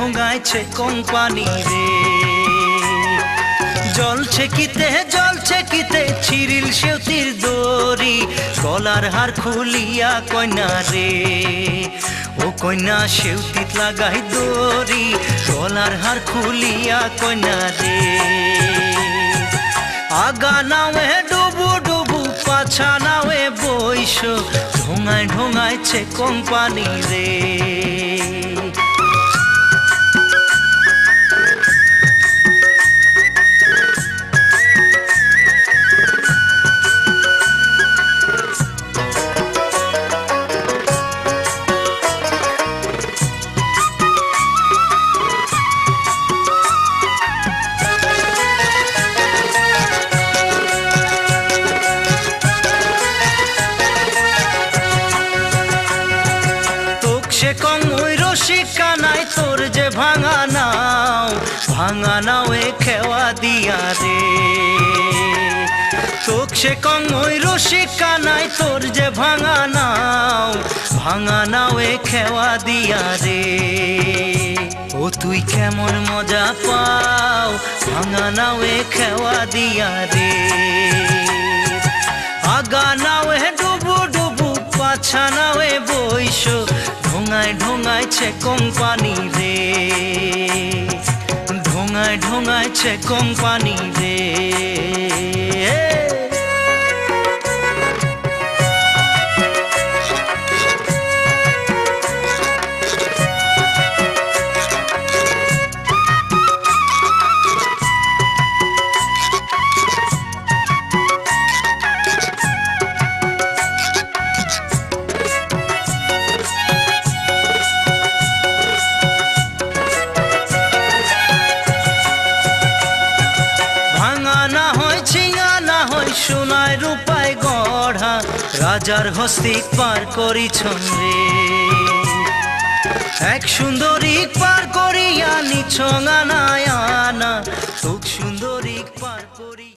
ঢোঙাইছে company রে। জলছে কিতে ছিরিল সেউতির দড়ি, গলার হার খুলিয়া কইনা রে। ও কইনা সেউতিত লাগাই দড়ি, গলার হার খুলিয়া কইনা রে। আগা নাওয়ে ডুবু ডুবু পাছা নাওয়ে বইস, ঢোঙাইছে কোম্পানি রে। সে কং ওই রসিকা নাই তোর যে ভাঙা নাও এ খেওয়া দিয়া রে। তোক সে কং ওই রসিকা নাই তোর যে ভাঙা নাও এ খেওয়া দিয়া রে। ও তুই কেমন মজা পাও, ভাঙা নাও এ খেওয়া দিয়া রে। আগা নাও এ ডুবু ডুবু পাছা নাও এ বইস, ঢোঙাইছে কোম্পানি রে। ঢোঙাইছে কোম্পানি রে। সোনায় রূপায় গড়া রাজার হস্তি পার করিছন রে। এক সুন্দরী পার করিয়া নিছং আনা, সুন্দরী পার করি।